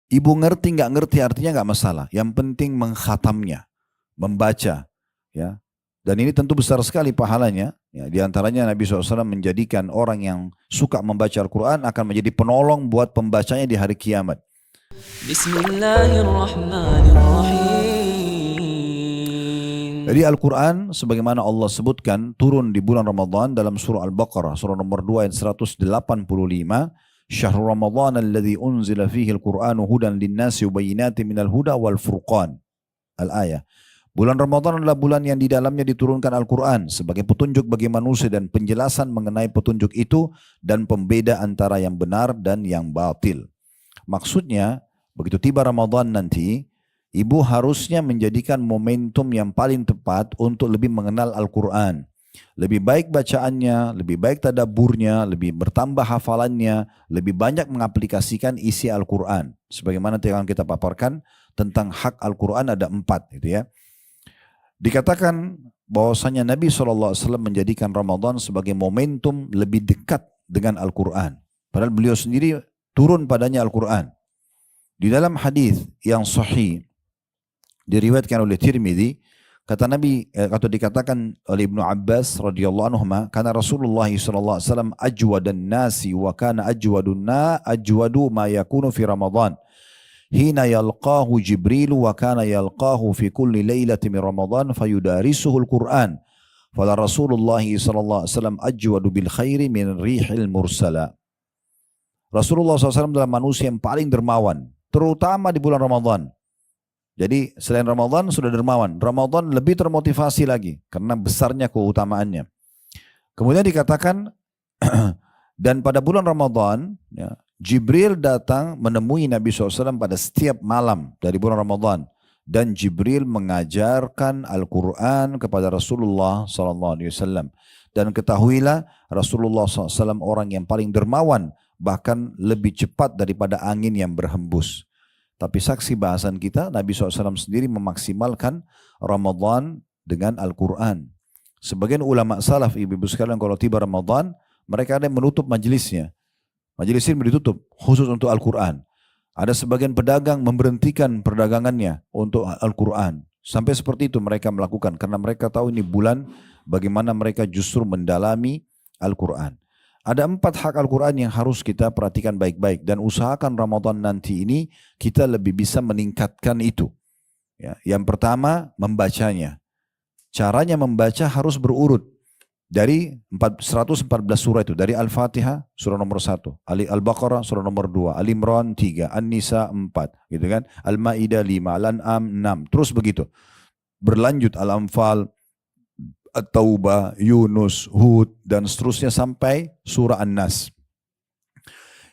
Ibu ngerti nggak ngerti artinya nggak masalah. Yang penting mengkhatamnya, membaca, ya. Dan ini tentu besar sekali pahalanya. Ya, di antaranya Nabi SAW menjadikan orang yang suka membaca Al-Quran akan menjadi penolong buat pembacanya di hari kiamat. Bismillahirrahmanirrahim. Jadi Al-Quran sebagaimana Allah sebutkan turun di bulan Ramadan dalam surah Al-Baqarah surah nomor 2 ayat 185. Syahrul Ramadan alladzi unzila fihi al-Qur'anu hudan lin-nasi wa bayyinatin minal huda wal furqan. Al-ayah. Bulan Ramadan adalah bulan yang di dalamnya diturunkan Al-Quran sebagai petunjuk bagi manusia dan penjelasan mengenai petunjuk itu dan pembeda antara yang benar dan yang batil. Maksudnya, begitu tiba Ramadan nanti, ibu harusnya menjadikan momentum yang paling tepat untuk lebih mengenal Al-Quran. Lebih baik bacaannya, lebih baik tadabburnya, lebih bertambah hafalannya, lebih banyak mengaplikasikan isi Al-Quran. Sebagaimana yang kita paparkan tentang hak Al-Quran ada 4 gitu ya. Dikatakan bahwasanya Nabi SAW menjadikan Ramadan sebagai momentum lebih dekat dengan Al-Quran. Padahal beliau sendiri turun padanya Al-Quran. Di dalam hadis yang sahih diriwayatkan oleh Tirmidzi, kata Nabi atau dikatakan oleh Ibnu Abbas radhiyallahu anhu, karena Rasulullah SAW ajwadan nasi wa kana ajwadu ma yakunu fi Ramadan. Hina yalqahu Jibril wa kana yalqahu fi kulli lailati min Ramadan fayudarisuhul Qur'an. Fala Rasulullah SAW ajwadu bil khairi min rihil mursala. Rasulullah SAW adalah manusia yang paling dermawan, terutama di bulan Ramadan. Jadi selain Ramadan sudah dermawan, Ramadan lebih termotivasi lagi karena besarnya keutamaannya. Kemudian dikatakan dan pada bulan Ramadan ya, Jibril datang menemui Nabi SAW pada setiap malam dari bulan Ramadan. Dan Jibril mengajarkan Al-Quran kepada Rasulullah SAW. Dan ketahuilah Rasulullah SAW orang yang paling dermawan, bahkan lebih cepat daripada angin yang berhembus. Tapi saksi bahasan kita, Nabi SAW sendiri memaksimalkan Ramadan dengan Al-Quran. Sebagian ulama salaf, ibu-ibu sekalian, kalau tiba Ramadan, mereka ada yang menutup majelisnya. Majelis ini ditutup khusus untuk Al-Quran. Ada sebagian pedagang memberhentikan perdagangannya untuk Al-Quran. Sampai seperti itu mereka melakukan. Karena mereka tahu ini bulan bagaimana mereka justru mendalami Al-Quran. Ada 4 hak Al-Quran yang harus kita perhatikan baik-baik. Dan usahakan Ramadan nanti ini kita lebih bisa meningkatkan itu. Ya, yang pertama membacanya. Caranya membaca harus berurut. Dari 114 surah itu. Dari Al-Fatihah surah nomor 1. Al-Baqarah surah nomor 2. Al-Imran 3. An-Nisa 4. Gitu kan? Al-Ma'idah 5. Al-An'am 6. Terus begitu. Berlanjut Al-Anfal, At-Taubah, Yunus, Hud, dan seterusnya sampai surah An-Nas.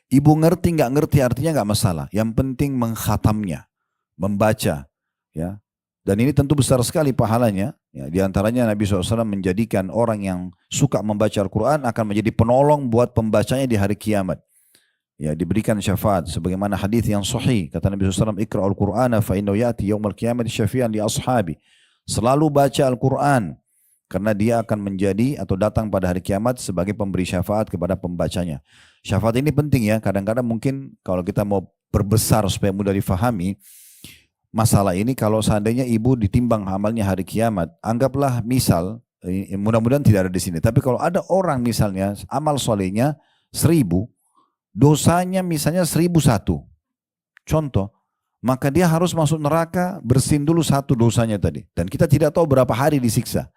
Ibu ngerti nggak ngerti artinya nggak masalah. Yang penting mengkhatamnya, membaca. Ya. Dan ini tentu besar sekali pahalanya. Ya, di antaranya Nabi SAW menjadikan orang yang suka membaca Al-Quran akan menjadi penolong buat pembacanya di hari kiamat. Ya, diberikan syafaat. Sebagaimana hadis yang sahih. Kata Nabi SAW, Iqra'ul Qur'ana fa'innahu ya'ti yawmal qiyamati syafi'an li ashabi. Selalu baca Al-Quran. Karena dia akan menjadi atau datang pada hari kiamat sebagai pemberi syafaat kepada pembacanya. Syafaat ini penting ya. Kadang-kadang mungkin kalau kita mau perbesar supaya mudah difahami. Masalah ini kalau seandainya ibu ditimbang amalnya hari kiamat, anggaplah misal, mudah-mudahan tidak ada di sini, tapi kalau ada orang misalnya amal solehnya 1000, dosanya misalnya 1001, contoh, maka dia harus masuk neraka bersin dulu 1 dosanya tadi. Dan kita tidak tahu berapa hari disiksa.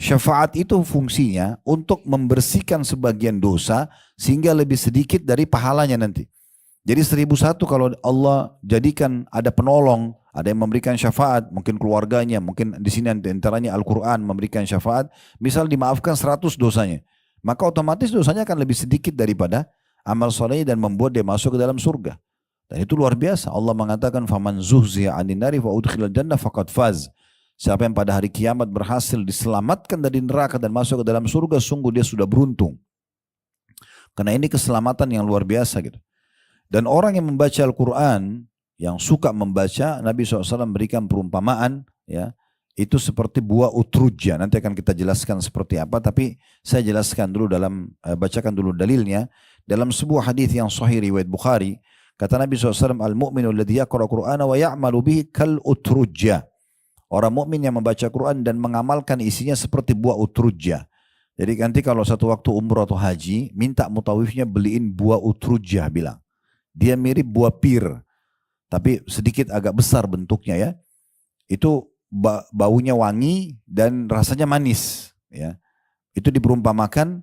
Syafaat itu fungsinya untuk membersihkan sebagian dosa sehingga lebih sedikit dari pahalanya nanti. Jadi 1001 kalau Allah jadikan ada penolong, ada yang memberikan syafaat, mungkin keluarganya, mungkin di sini antaranya Al-Quran memberikan syafaat, misal dimaafkan 100 dosanya, maka otomatis dosanya akan lebih sedikit daripada amal soleh dan membuat dia masuk ke dalam surga. Dan itu luar biasa. Allah mengatakan, "Faman zuhziya 'anil nari fa udkhilal jannah faqad faz." Siapa yang pada hari kiamat berhasil diselamatkan dari neraka dan masuk ke dalam surga, sungguh dia sudah beruntung. Karena ini keselamatan yang luar biasa gitu. Dan orang yang membaca Al-Quran, yang suka membaca, Nabi SAW berikan perumpamaan, ya, itu seperti buah utrujja. Nanti akan kita jelaskan seperti apa, tapi saya jelaskan dulu bacakan dulu dalilnya. Dalam sebuah hadis yang sahih riwayat Bukhari, Kata Nabi SAW, al-mu'minu alladhi yaqra'u Qur'ana wa ya'malu bihi kal utrujja. Orang mukmin yang membaca Quran dan mengamalkan isinya seperti buah utrujja. Jadi nanti kalau satu waktu umrah atau haji, minta mutawifnya beliin buah utrujja, bilang. Dia mirip buah pir, tapi sedikit agak besar bentuknya ya. Itu baunya wangi dan rasanya manis. Ya. Itu diperumpamakan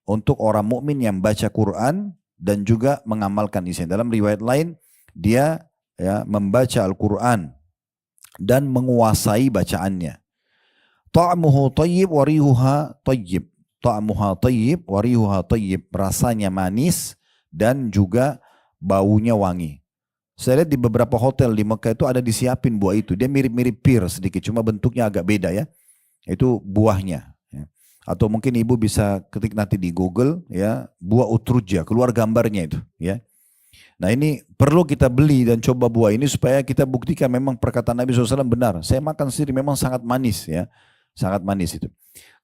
untuk orang mukmin yang baca Quran dan juga mengamalkan isinya. Dalam riwayat lain, dia ya, membaca Al-Quran dan menguasai bacaannya. Ta'muhu tayyib wa rihuha tayyib. Ta'muha tayyib wa rihuha tayyib. Rasanya manis dan juga baunya wangi. Saya lihat di beberapa hotel di Mekah itu ada disiapin buah itu. Dia mirip-mirip pir sedikit, cuma bentuknya agak beda ya. Itu buahnya. Ya. Atau mungkin ibu bisa ketik nanti di Google ya, buah utrujja, keluar gambarnya itu ya. Nah ini perlu kita beli dan coba buah ini supaya kita buktikan memang perkataan Nabi SAW benar. Saya makan sendiri memang sangat manis ya. Sangat manis itu.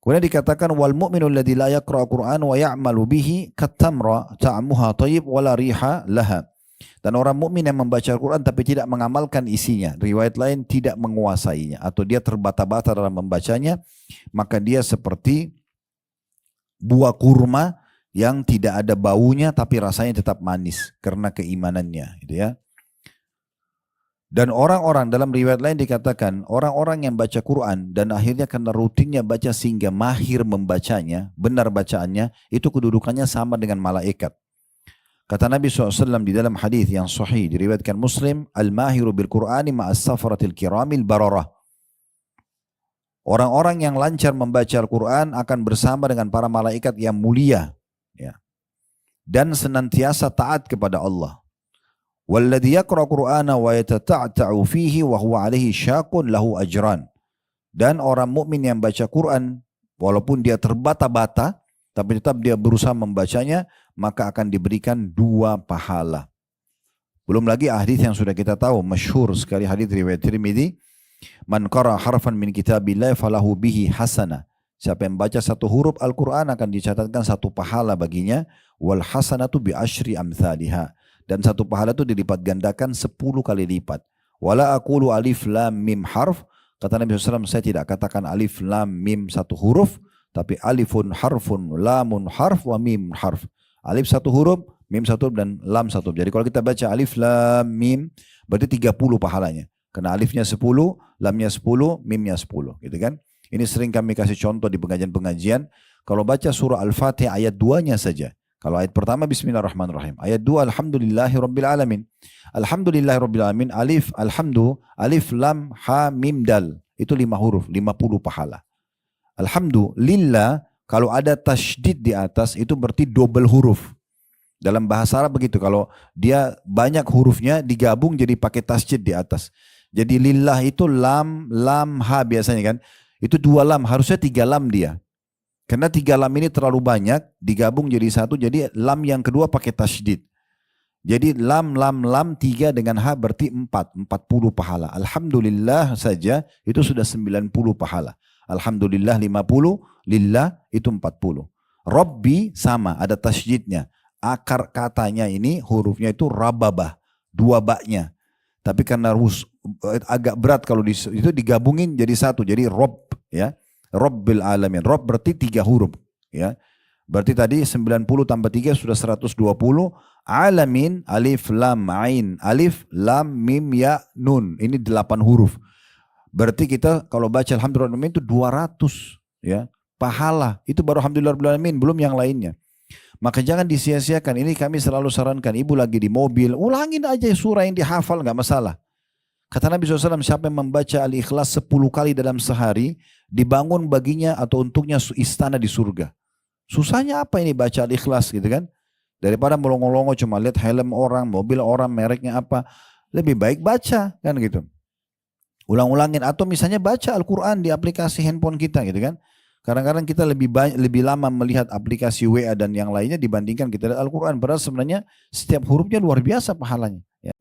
Kemudian dikatakan wal mu'minu alladhi la yaqra'u Qur'an wa ya'malu bihi katamra ta'amuha tayyib wa la riha laha. Dan orang mukmin yang membaca Al-Quran tapi tidak mengamalkan isinya. Riwayat lain tidak menguasainya. Atau dia terbata-bata dalam membacanya. Maka dia seperti buah kurma yang tidak ada baunya tapi rasanya tetap manis karena keimanannya, gitu ya. Dan orang-orang dalam riwayat lain dikatakan orang-orang yang baca Quran dan akhirnya karena rutinnya baca sehingga mahir membacanya, benar bacaannya, itu kedudukannya sama dengan malaikat. Kata Nabi SAW di dalam hadis yang sahih diriwayatkan Muslim, al-mahiru bil Qur'ani ma'as safaratil kiramil bararah. Orang-orang yang lancar membaca Al-Quran akan bersama dengan para malaikat yang mulia ya, dan senantiasa taat kepada Allah. Walladhi yaqra'u Qur'ana wa yatata'ta'u fihi wa huwa 'alaihi syaqun lahu ajran. Dan orang mukmin yang baca Quran walaupun dia terbata-bata tapi tetap dia berusaha membacanya, maka akan diberikan 2 pahala. Belum lagi hadis yang sudah kita tahu, masyhur sekali hadis riwayat Tirmidzi, man qara harfan min kitabillah falahu bihi hasanah. Siapa yang baca 1 huruf Al-Quran akan dicatatkan 1 pahala baginya. Wal hasanatu bi asyri amthaliha. Dan 1 pahala itu dilipat gandakan 10 kali lipat. Wala aqulu alif lam mim harf. Kata Nabi SAW, saya tidak katakan alif lam mim 1 huruf. Tapi alifun harfun, lamun harf, wa mim harf. Alif 1 huruf, mim 1 huruf, dan lam 1 huruf. Jadi kalau kita baca alif lam mim, berarti 30 pahalanya. Karena alifnya 10, lamnya 10, mimnya 10. Gitu kan? Ini sering kami kasih contoh di pengajian-pengajian. Kalau baca surah Al-Fatihah ayat 2-nya saja. Kalau ayat pertama Bismillahirrahmanirrahim. Ayat 2 Alhamdulillahirrabbilalamin. Alhamdulillahirrabbilalamin. Alif, alhamdu, alif, lam, ha, mim, dal. Itu 5 huruf, 50 pahala. Alhamdulillah, kalau ada tasydid di atas itu berarti double huruf. Dalam bahasa Arab begitu, kalau dia banyak hurufnya digabung jadi pakai tasydid di atas. Jadi lillah itu lam, lam, ha biasanya kan. Itu 2 lam, harusnya 3 lam dia. Karena 3 lam ini terlalu banyak, digabung jadi 1, jadi lam yang kedua pakai tasydid. Jadi lam, lam, lam, 3 dengan ha berarti 40 pahala. Alhamdulillah saja itu sudah 90 pahala. Alhamdulillah 50, lillah itu 40. Rabbi sama, ada tasydidnya. Akar katanya ini hurufnya itu rababah, 2 baknya. Tapi karena agak berat kalau itu digabungin jadi 1, jadi Rob ya. Rabbil alamin. Rob berarti 3 huruf ya. Berarti tadi 90 tambah 3 sudah 120. Alamin, alif lam ain, alif lam mim ya nun. Ini 8 huruf. Berarti kita kalau baca alhamdulillah itu 200 ya. Pahala. Itu baru alhamdulillah belum yang lainnya. Maka jangan disia-siakan. Ini kami selalu sarankan, ibu lagi di mobil, ulangin aja surah yang dihafal, nggak masalah. Kata Nabi SAW, siapa yang membaca Al-Ikhlas 10 kali dalam sehari, dibangun baginya atau untuknya istana di surga. Susahnya apa ini baca Al-Ikhlas gitu kan? Daripada melongo-longo cuma lihat helm orang, mobil orang, mereknya apa. Lebih baik baca kan gitu. Ulang-ulangin, atau misalnya baca Al-Quran di aplikasi handphone kita gitu kan. Kadang-kadang kita lebih lama melihat aplikasi WA dan yang lainnya dibandingkan kita lihat Al-Quran. Padahal sebenarnya setiap hurufnya luar biasa pahalanya. Ya.